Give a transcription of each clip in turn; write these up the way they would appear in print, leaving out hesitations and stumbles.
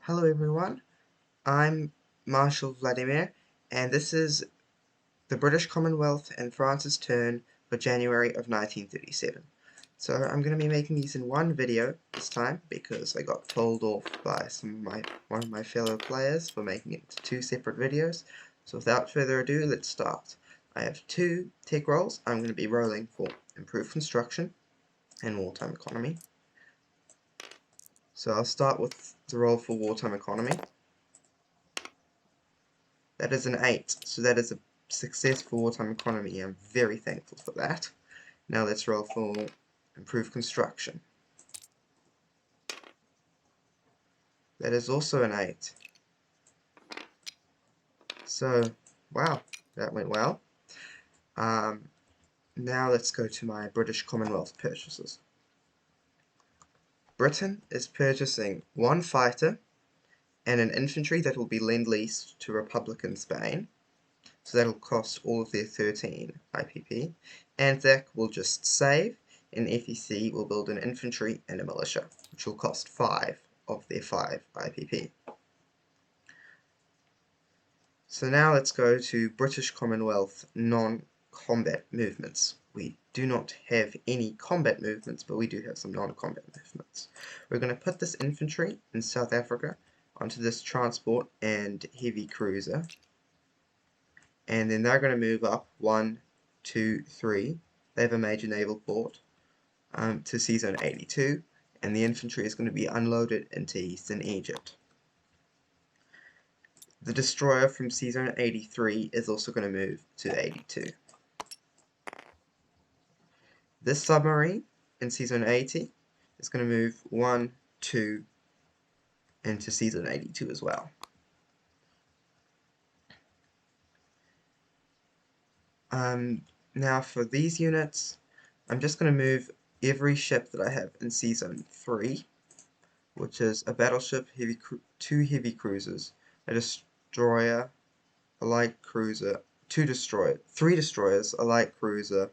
Hello everyone, I'm Marshal Vladimir, and this is the British Commonwealth and France's turn for January of 1937. So I'm going to be making these in one video this time because I got told off by one of my fellow players for making it into two separate videos. So without further ado, let's start. I have two tech rolls. I'm going to be rolling for improved construction and wartime economy. So I'll start with the roll for wartime economy. That is an 8, so that is a success for wartime economy. I'm very thankful for that. Now let's roll for improved construction. That is also an 8. So, wow, that went well. Now let's go to my British Commonwealth purchases. Britain is purchasing one fighter and an infantry that will be lend-leased to Republican Spain. So that'll cost all of their 13 IPP. Anzac will just save, and FEC will build an infantry and a militia, which will cost 5 of their 5 IPP. So now let's go to British Commonwealth non-combat movements. We do not have any combat movements, but we do have some non-combat movements. We're going to put this infantry in South Africa onto this transport and heavy cruiser. And then they're going to move up 1, 2, 3. They have a major naval port to Sea Zone 82, and the infantry is going to be unloaded into eastern Egypt. The destroyer from Sea Zone 83 is also going to move to 82. This submarine in Sea Zone 80 is going to move 1, 2 into Sea Zone 82 as well. Now for these units, I'm just going to move every ship that I have in Sea Zone 3, which is a battleship, two heavy cruisers, a destroyer, a light cruiser, three destroyers, a light cruiser,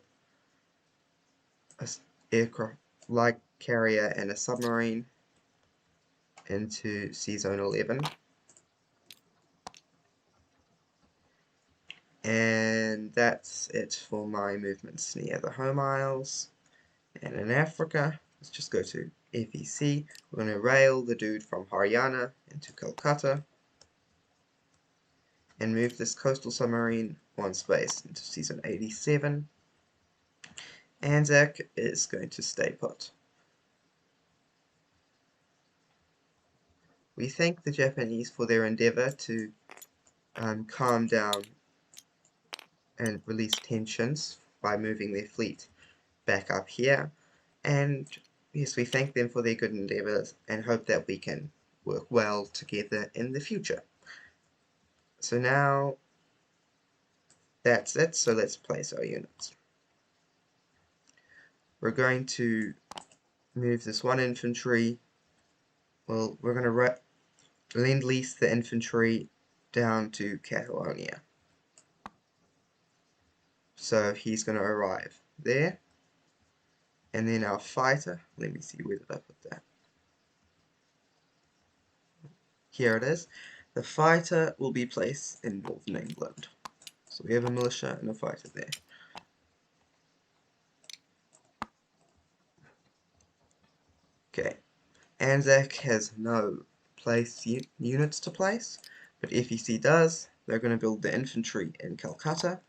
a aircraft, light carrier, and a submarine into Sea Zone 11. And that's it for my movements near the home isles. And in Africa, let's just go to FEC. We're going to rail the dude from Haryana into Calcutta and move this coastal submarine one space into Sea Zone 87. Anzac is going to stay put. We thank the Japanese for their endeavour to calm down and release tensions by moving their fleet back up here, and yes, we thank them for their good endeavours and hope that we can work well together in the future. So now that's it, so let's place our units. We're going to move this one infantry, well, we're going to lend-lease the infantry down to Catalonia. So he's going to arrive there. And then our fighter, let me see, where did I put that? Here it is. The fighter will be placed in Northern England. So we have a militia and a fighter there. Okay. Anzac has no units to place, but FEC does. They're going to build the infantry in Calcutta.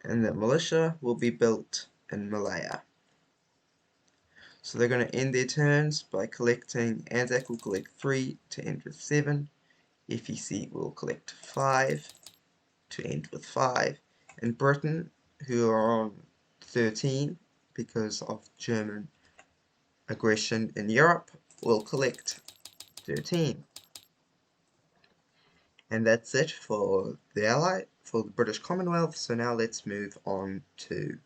And the militia will be built in Malaya. So they're going to end their turns by collecting, Anzac will collect 3 to end with 7, FEC will collect 5 to end with 5, and Britain, who are on 13 because of German aggression in Europe, will collect 13. And that's it for the British Commonwealth. So now let's move on to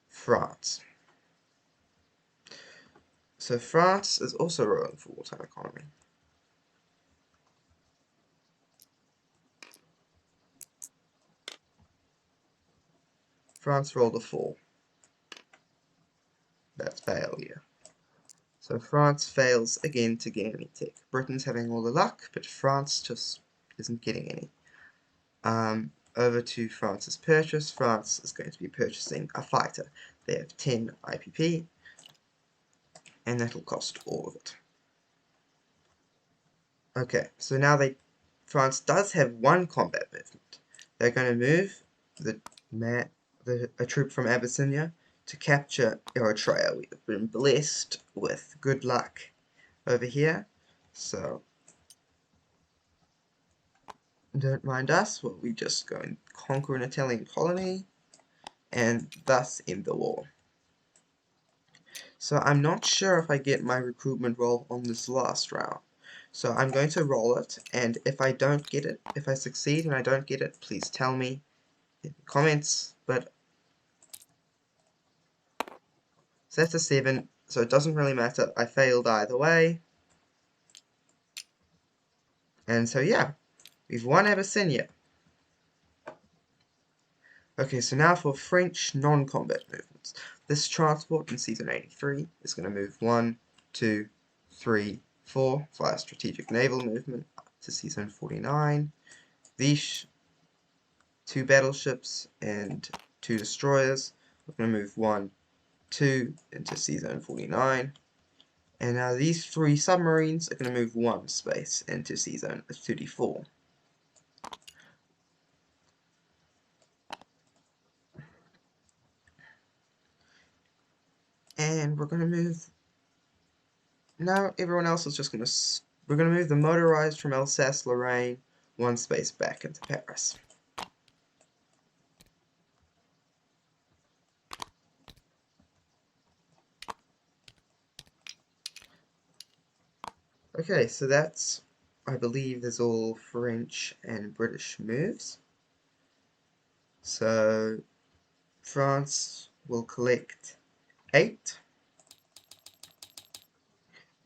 France. So France is also rolling for wartime economy. France rolled a 4. That's failure. So France fails again to get any tech. Britain's having all the luck, but France just isn't getting any. Over to France's purchase. France is going to be purchasing a fighter. They have 10 IPP, and that'll cost all of it. Okay, so now France does have one combat movement. They're going to move a troop from Abyssinia to capture Eritrea. We have been blessed with good luck over here, so don't mind us. Well, we just go and conquer an Italian colony and thus end the war. So I'm not sure if I get my recruitment roll on this last round. So I'm going to roll it, and if I don't get it, if I succeed and I don't get it, please tell me in the comments. But so that's a 7, so it doesn't really matter. I failed either way. And so yeah, we've won Abyssinia. Okay, so now for French non-combat movements. This transport in Season 83 is going to move 1, 2, 3, 4 via strategic naval movement to Season 49. These 2 battleships and 2 destroyers are going to move 1, 2 into Season 49. And now these 3 submarines are going to move 1 space into Season 34. And we're going to move... Now everyone else is just going to... We're going to move the motorized from Alsace-Lorraine 1 space back into Paris. Okay, so that's, I believe, is all French and British moves. So France will collect 8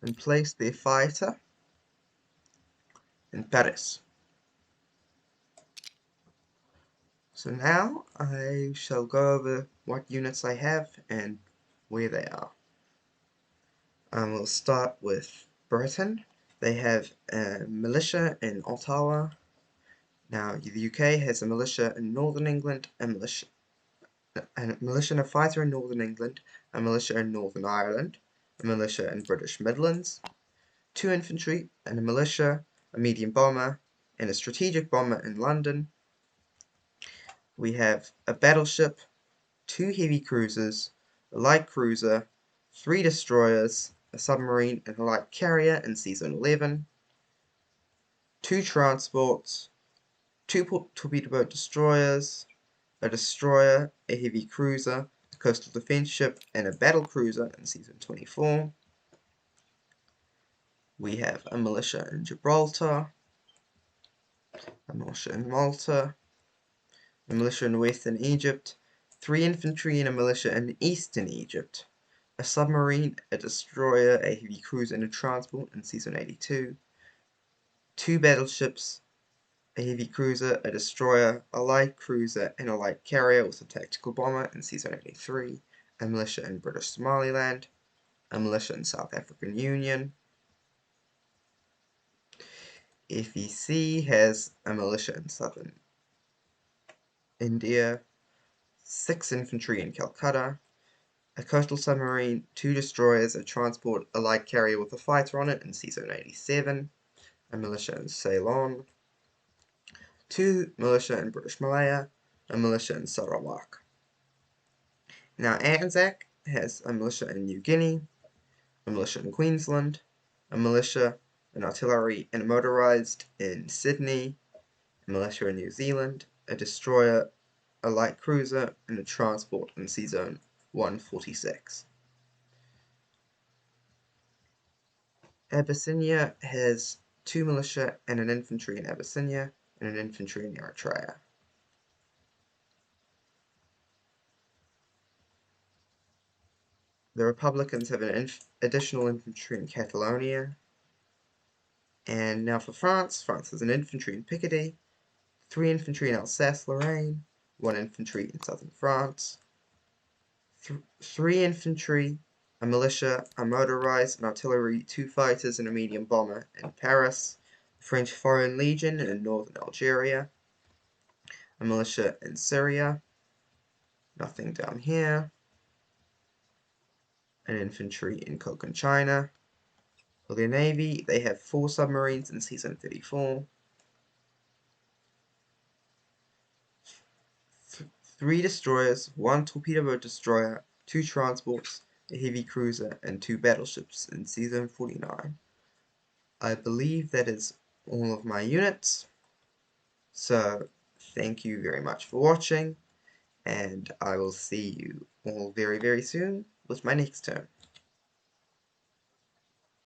and place their fighter in Paris. So now I shall go over what units I have and where they are. We'll start with Britain. They have a militia in Ottawa. Now the UK has a militia in Northern England, a militia and a fighter in Northern England, a militia in Northern Ireland, a militia in British Midlands, 2 infantry and a militia, a medium bomber, and a strategic bomber in London. We have a battleship, 2 heavy cruisers, a light cruiser, 3 destroyers, a submarine, and a light carrier in Season 11, 2 transports, 2 torpedo boat destroyers, a destroyer, a heavy cruiser, a coastal defense ship, and a battle cruiser in Season 24. We have a militia in Gibraltar, a militia in Malta, a militia in Western Egypt, 3 infantry and a militia in Eastern Egypt, a submarine, a destroyer, a heavy cruiser, and a transport in Season 82, 2 battleships, a heavy cruiser, a destroyer, a light cruiser, and a light carrier with a tactical bomber in Season 83, a militia in British Somaliland, a militia in South African Union. FEC has a militia in southern India, 6 infantry in Calcutta, a coastal submarine, 2 destroyers, a transport, a light carrier with a fighter on it in Season 87, a militia in Ceylon, 2 militia in British Malaya, a militia in Sarawak. Now Anzac has a militia in New Guinea, a militia in Queensland, a militia, an artillery, and a motorized in Sydney, a militia in New Zealand, a destroyer, a light cruiser, and a transport in Season 146. Abyssinia has 2 militia and an infantry in Abyssinia, and an infantry in Eritrea. The Republicans have an additional infantry in Catalonia. And now for France. France has an infantry in Picardy, 3 infantry in Alsace-Lorraine, 1 infantry in southern France, 3 infantry a militia, a motorized, an artillery, 2 fighters, and a medium bomber in Paris, the French Foreign Legion in northern Algeria, a militia in Syria, nothing down here, an infantry in Cochinchina. For their navy, they have 4 submarines in season 34, 3 destroyers, 1 torpedo boat destroyer, 2 transports, a heavy cruiser, and 2 battleships in season 49. I believe that is all of my units. So thank you very much for watching, and I will see you all very, very soon with my next turn.